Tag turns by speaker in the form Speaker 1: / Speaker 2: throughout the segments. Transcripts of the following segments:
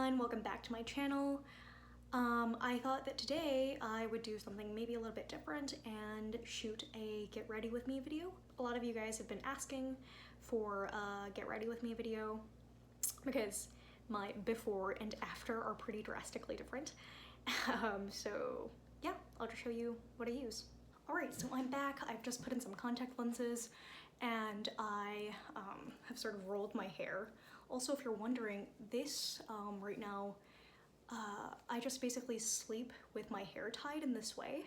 Speaker 1: everyone, welcome back to my channel. I thought that today I would do something maybe a little bit different and shoot a get ready with me video. A lot of you guys have been asking for a get ready with me video because my before and after are pretty drastically different. So yeah, I'll just show you what I use. Alright, so I'm back. I've just put in some contact lenses and I have sort of rolled my hair. Also, if you're wondering, this right now, I just basically sleep with my hair tied in this way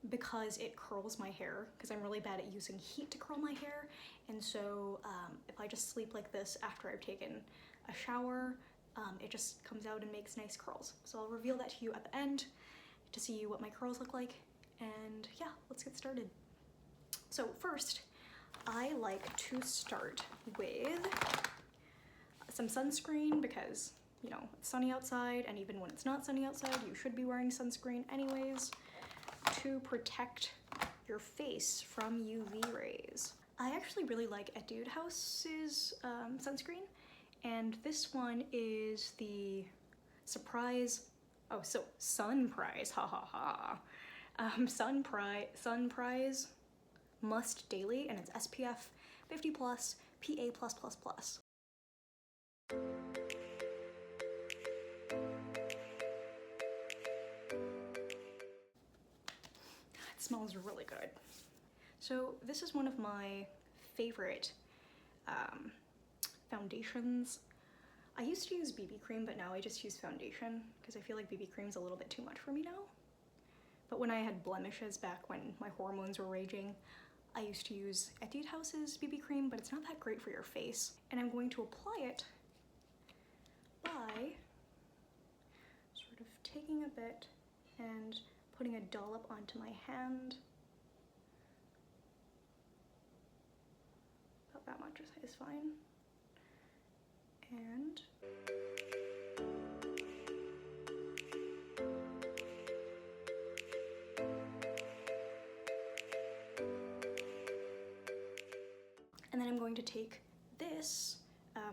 Speaker 1: because it curls my hair, because I'm really bad at using heat to curl my hair. And so if I just sleep like this after I've taken a shower, it just comes out and makes nice curls. So I'll reveal that to you at the end to see what my curls look like. And yeah, let's get started. So first, I like to start with some sunscreen because, you know, it's sunny outside, and even when it's not sunny outside, you should be wearing sunscreen anyways to protect your face from UV rays. I actually really like Etude House's sunscreen, and this one is the Sunprise, ha ha ha. Sunprise Must Daily, and it's SPF 50+, PA+++. It smells really good. So this is one of my favorite foundations. I used to use BB cream, but now I just use foundation because I feel like BB cream's a little bit too much for me now. But when I had blemishes back when my hormones were raging, I used to use Etude House's BB cream, but it's not that great for your face. And I'm going to apply it by sort of taking a bit and putting a dollop onto my hand. About that much is fine. And then I'm going to take this.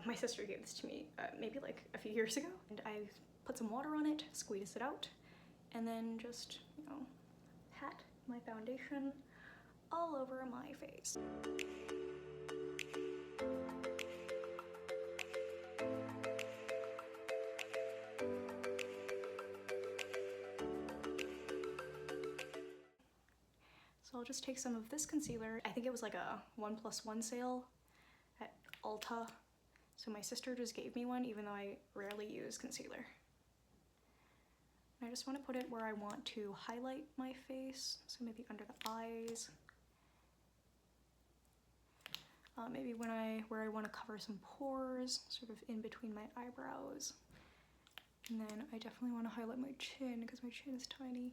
Speaker 1: My sister gave this to me maybe like a few years ago, and I put some water on it, squeeze it out, and then just, you know, pat my foundation all over my face. So I'll just take some of this concealer. I think it was like a 1+1 sale at Ulta. So my sister just gave me one, even though I rarely use concealer. And I just want to put it where I want to highlight my face. So maybe under the eyes. Maybe where I want to cover some pores, sort of in between my eyebrows. And then I definitely want to highlight my chin because my chin is tiny.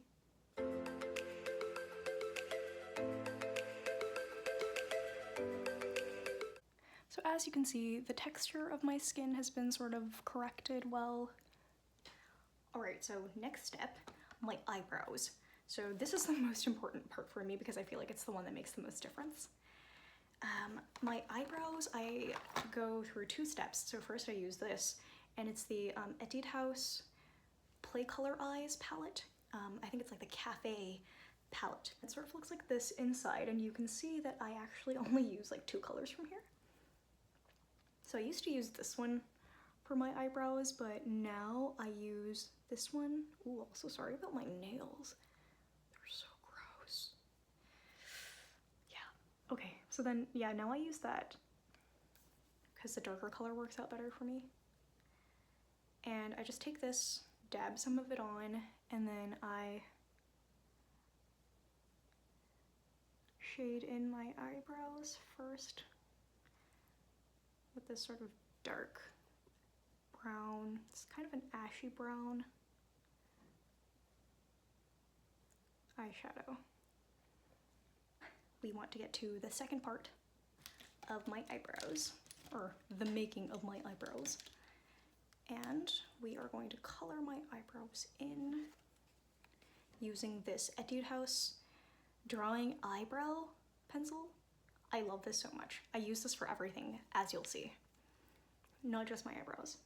Speaker 1: So as you can see, the texture of my skin has been sort of corrected well. Alright, so next step, my eyebrows. So this is the most important part for me because I feel like it's the one that makes the most difference. My eyebrows, I go through two steps. So first I use this, and it's the Etude House Play Color Eyes palette. I think it's like the Cafe palette. It sort of looks like this inside, and you can see that I actually only use like 2 colors from here. So I used to use this one for my eyebrows, but now I use this one. Ooh, also sorry about my nails. They're so gross. Yeah, okay, so then, yeah, now I use that because the darker color works out better for me. And I just take this, dab some of it on, and then I shade in my eyebrows first with this sort of dark brown. It's kind of an ashy brown eyeshadow. We want to get to the second part of my eyebrows, or the making of my eyebrows. And we are going to color my eyebrows in using this Etude House Drawing Eyebrow pencil. I love this so much. I use this for everything, as you'll see. Not just my eyebrows.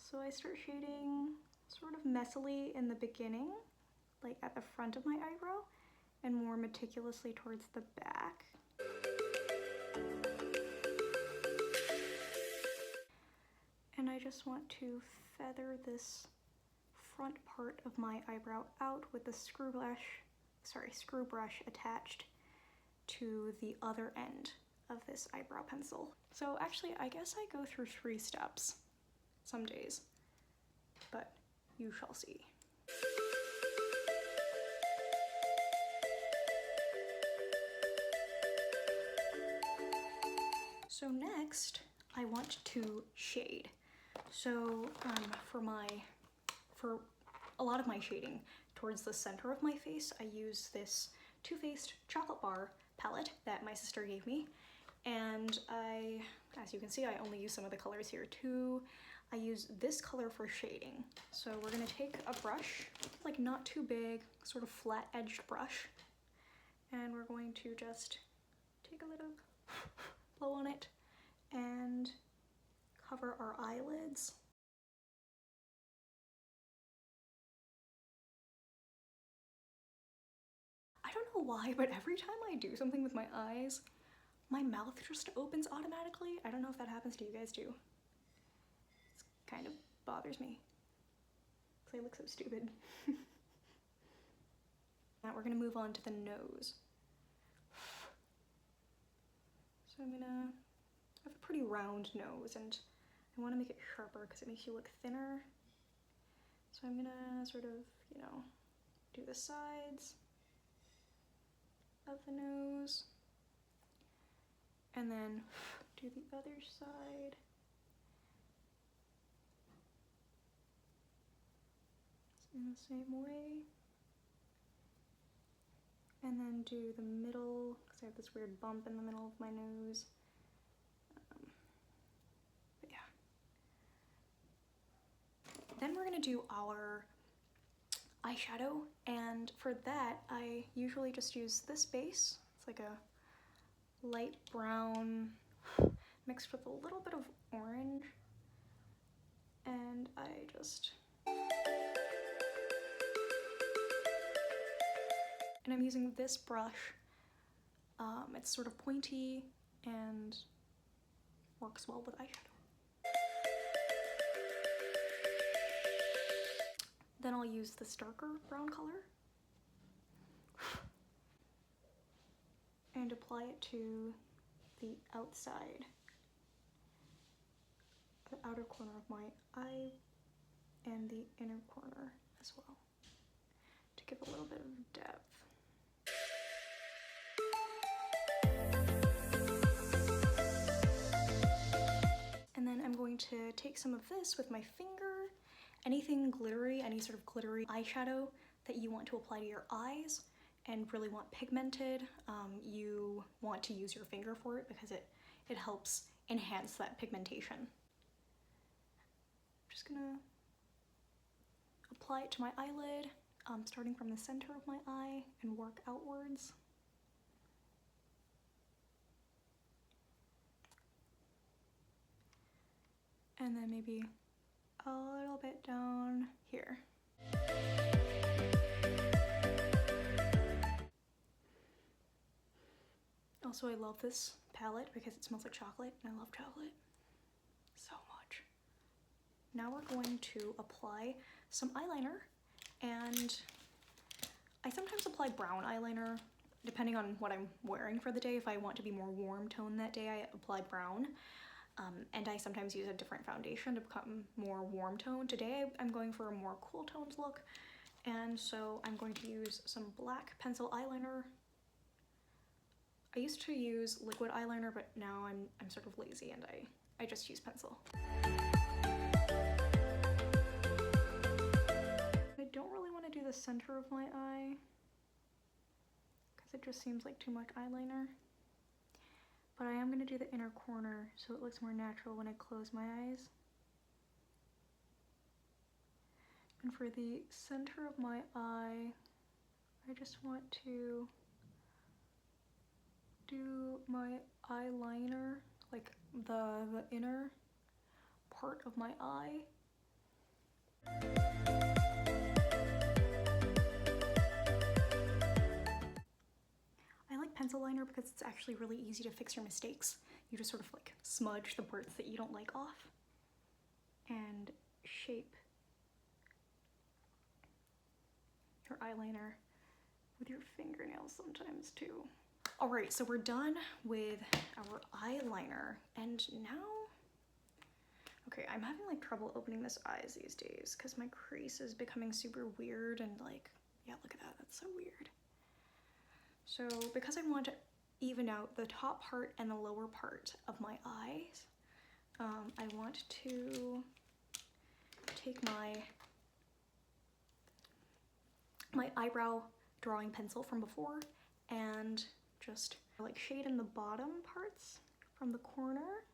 Speaker 1: So I start shading sort of messily in the beginning, like at the front of my eyebrow, and more meticulously towards the back. And I just want to feather this front part of my eyebrow out with the screw brush attached to the other end of this eyebrow pencil. So actually, I guess I go through 3 steps some days, but you shall see. So next, I want to shade. So for a lot of my shading towards the center of my face, I use this Too Faced chocolate bar palette that my sister gave me. And as you can see, I only use some of the colors here too. I use this color for shading. So we're gonna take a brush, like not too big, sort of flat edged brush, and we're going to just take a little blow on it and cover our eyelids. I don't know why, but every time I do something with my eyes, my mouth just opens automatically. I don't know if that happens to you guys too. It kind of bothers me because I look so stupid. Now we're gonna move on to the nose. So I have a pretty round nose and I want to make it sharper because it makes you look thinner. So I'm gonna sort of, you know, do the sides of the nose and then do the other side. In the same way. And then do the middle, because I have this weird bump in the middle of my nose. But yeah. Then we're gonna do our eyeshadow, and for that I usually just use this base. It's like a light brown mixed with a little bit of orange, and I just and I'm using this brush. It's sort of pointy and works well with eyeshadow. Then I'll use this darker brown color and apply it to the outside, the outer corner of my eye and the inner corner as well, to give a little bit of depth. And then I'm going to take some of this with my finger, anything glittery, any sort of glittery eyeshadow that you want to apply to your eyes and really want pigmented, you want to use your finger for it because it helps enhance that pigmentation. I'm just gonna apply it to my eyelid, starting from the center of my eye and work outwards. And then maybe a little bit down here. Also, I love this palette because it smells like chocolate, and I love chocolate so much. Now we're going to apply some eyeliner, and I sometimes apply brown eyeliner depending on what I'm wearing for the day. If I want to be more warm tone that day, I apply brown. And I sometimes use a different foundation to become more warm tone. Today I'm going for a more cool toned look, and so I'm going to use some black pencil eyeliner. I used to use liquid eyeliner, but now I'm sort of lazy and I just use pencil. I don't really want to do the center of my eye because it just seems like too much eyeliner. But I am going to do the inner corner so it looks more natural when I close my eyes. And for the center of my eye, I just want to do my eyeliner, like the inner part of my eye, I like pencil liner because it's actually really easy to fix your mistakes. You just sort of like smudge the parts that you don't like off and shape your eyeliner with your fingernails sometimes too. All right, so we're done with our eyeliner, and now, okay, I'm having like trouble opening this eyes these days because my crease is becoming super weird and like, yeah, look at that, that's so weird. So because I want to even out the top part and the lower part of my eyes, I want to take my eyebrow drawing pencil from before and just like shade in the bottom parts from the corner,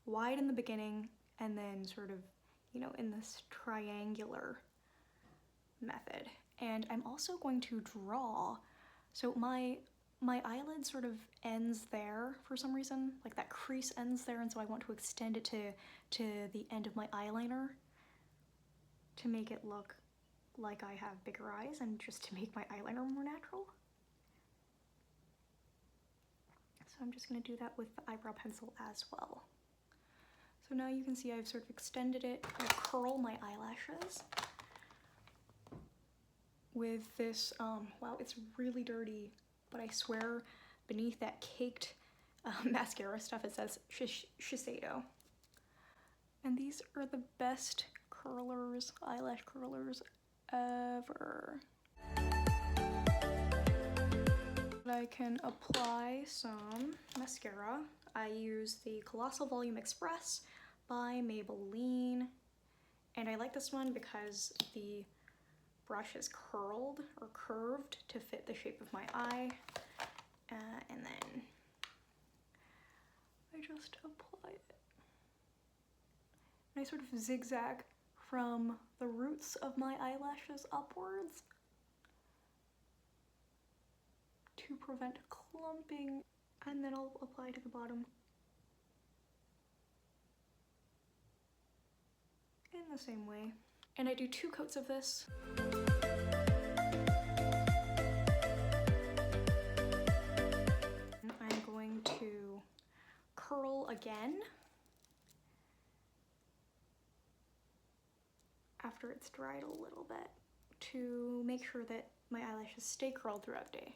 Speaker 1: wide in the beginning, and then sort of, you know, in this triangular method. And I'm also going to draw, so my eyelid sort of ends there for some reason, like that crease ends there, and so I want to extend it to the end of my eyeliner to make it look like I have bigger eyes and just to make my eyeliner more natural. So I'm just going to do that with the eyebrow pencil as well. So now you can see I've sort of extended it. I curl my eyelashes with this, wow, it's really dirty, but I swear beneath that caked mascara stuff it says Shiseido. And these are the best curlers, eyelash curlers ever. I can apply some mascara. I use the Colossal Volume Express by Maybelline, and I like this one because the brush is curled or curved to fit the shape of my eye, and then I just apply it. And I sort of zigzag from the roots of my eyelashes upwards to prevent clumping, and then I'll apply to the bottom in the same way. And I do 2 coats of this. I'm going to curl again after it's dried a little bit to make sure that my eyelashes stay curled throughout the day.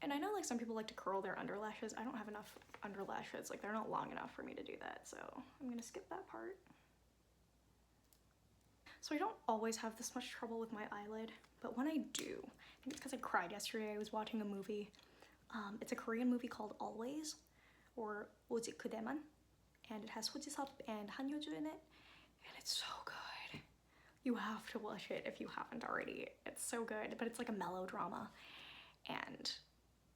Speaker 1: And I know like some people like to curl their underlashes. I don't have enough underlashes, like they're not long enough for me to do that, so I'm gonna skip that part. So I don't always have this much trouble with my eyelid, but when I do, I think it's because I cried yesterday. I was watching a movie. It's a Korean movie called Always, or 오직 그대만, and it has Hojisop and Hanyoju in it, and it's so good. You have to watch it if you haven't already. It's so good, but it's like a melodrama, and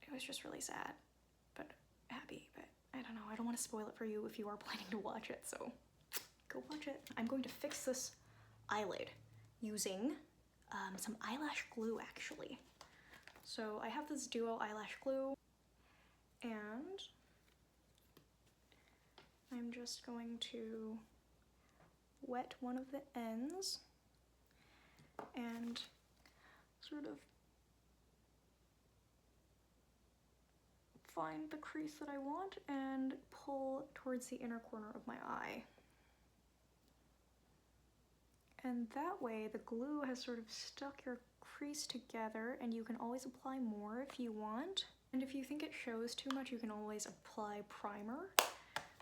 Speaker 1: it was just really sad, but happy. But I don't know, I don't want to spoil it for you if you are planning to watch it, so go watch it. I'm going to fix this eyelid using some eyelash glue, actually. So I have this Duo eyelash glue, and I'm just going to wet one of the ends and sort of find the crease that I want and pull towards the inner corner of my eye. And that way the glue has sort of stuck your crease together, and you can always apply more if you want. And if you think it shows too much, you can always apply primer,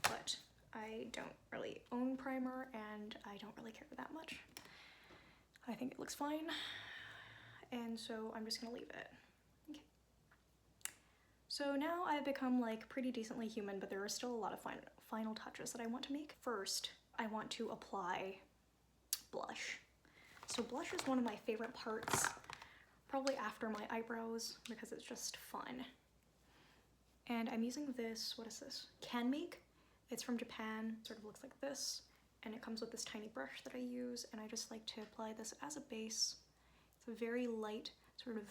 Speaker 1: but I don't really own primer and I don't really care that much. I think it looks fine, and so I'm just gonna leave it. Okay. So now I've become like pretty decently human, but there are still a lot of final touches that I want to make. First, I want to apply blush. So blush is one of my favorite parts, probably after my eyebrows, because it's just fun. And I'm using this, what is this? Can Make. It's from Japan, sort of looks like this, and it comes with this tiny brush that I use, and I just like to apply this as a base. It's a very light, sort of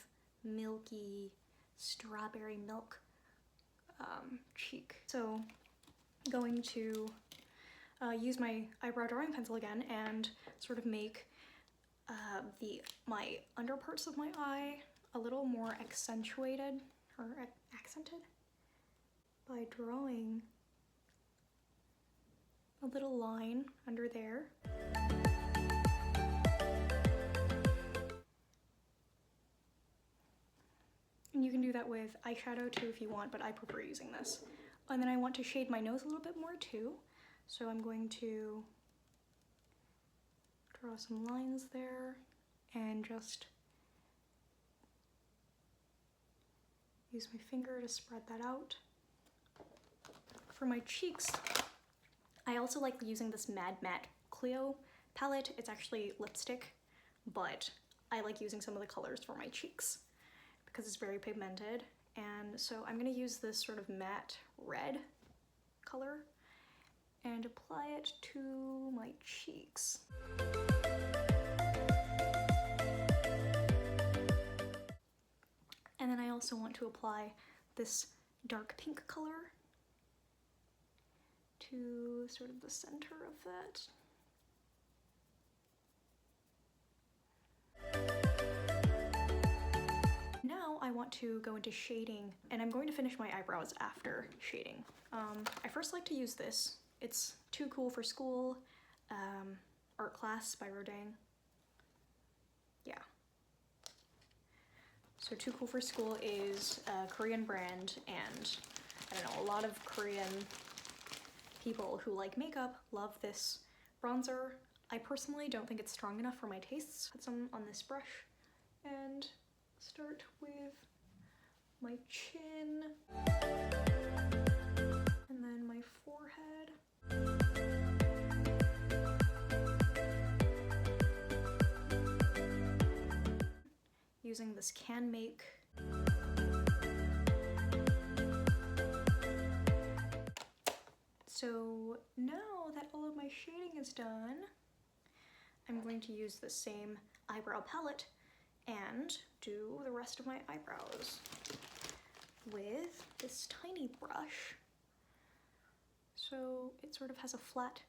Speaker 1: milky, strawberry milk cheek. So going to use my eyebrow drawing pencil again and sort of make my under parts of my eye a little more accentuated or accented by drawing a little line under there. And you can do that with eyeshadow too if you want, but I prefer using this. And then I want to shade my nose a little bit more too. So I'm going to draw some lines there and just use my finger to spread that out. For my cheeks, I also like using this Mad Matte Clio palette. It's actually lipstick, but I like using some of the colors for my cheeks because it's very pigmented. And so I'm gonna use this sort of matte red color and apply it to my cheeks. And then I also want to apply this dark pink color to sort of the center of that. Now I want to go into shading, and I'm going to finish my eyebrows after shading. I first like to use this. It's Too Cool for School, Art Class by Rodin. Yeah. So Too Cool for School is a Korean brand, and I don't know, a lot of Korean people who like makeup love this bronzer. I personally don't think it's strong enough for my tastes. Put some on this brush and start with my chin and then my forehead. Using this Can Make So now that all of my shading is done, I'm going to use the same eyebrow palette and do the rest of my eyebrows with this tiny brush. So it sort of has a flat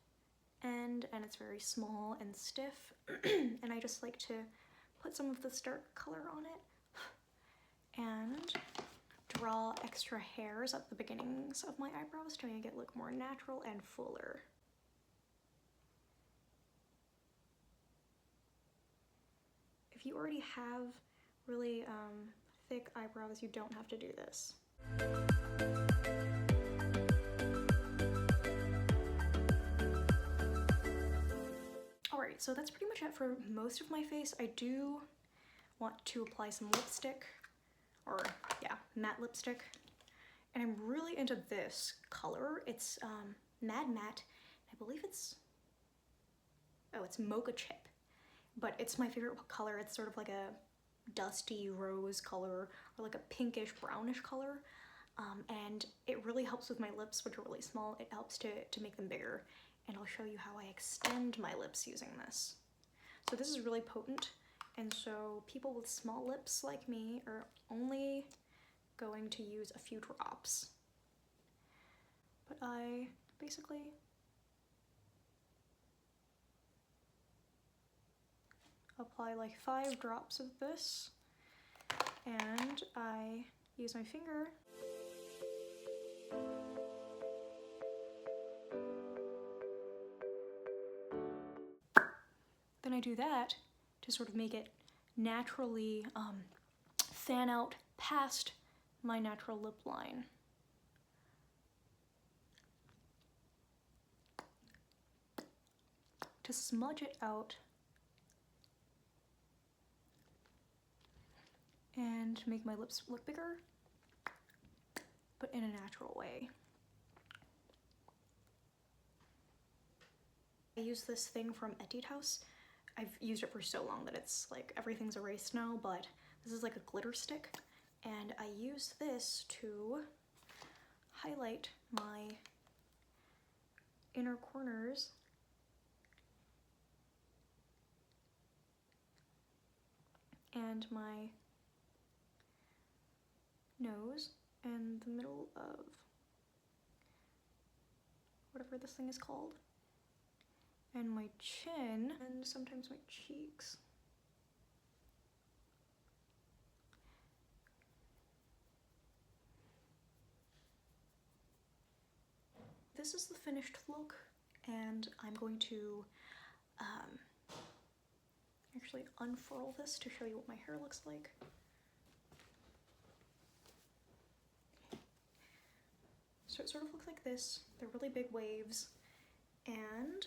Speaker 1: end and it's very small and stiff. And I just like to put some of this dark color on it and draw extra hairs at the beginnings of my eyebrows to make it look more natural and fuller. If you already have really thick eyebrows, you don't have to do this. Alright, so that's pretty much it for most of my face. I do want to apply some lipstick, or yeah, matte lipstick. And I'm really into this color. It's Mad Matte. I believe it's Mocha Chip, but it's my favorite color. It's sort of like a dusty rose color or like a pinkish brownish color. And it really helps with my lips, which are really small. It helps to make them bigger. And I'll show you how I extend my lips using this. So this is really potent. And so people with small lips like me are only going to use a few drops. But I basically apply like 5 drops of this, and I use my finger then I do that to sort of make it naturally fan out past my natural lip line. To smudge it out and make my lips look bigger, but in a natural way. I use this thing from Etude House. I've used it for so long that it's like everything's erased now, but this is like a glitter stick, and I use this to highlight my inner corners and my nose and the middle of whatever this thing is called. and my chin, and sometimes my cheeks. This is the finished look, and I'm going to actually unfurl this to show you what my hair looks like. So it sort of looks like this. They're really big waves, and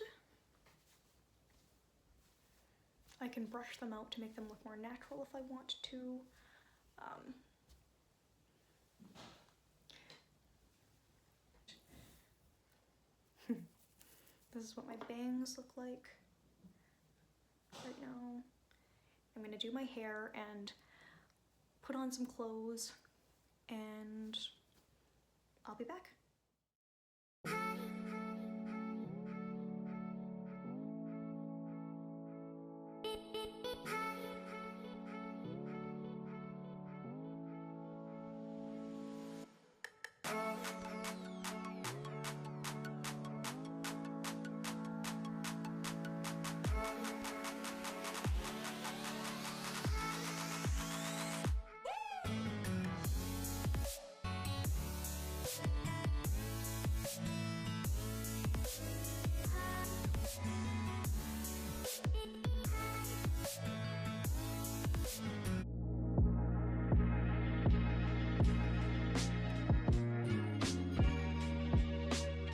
Speaker 1: I can brush them out to make them look more natural if I want to. This is what my bangs look like right now. I'm gonna do my hair and put on some clothes, and I'll be back.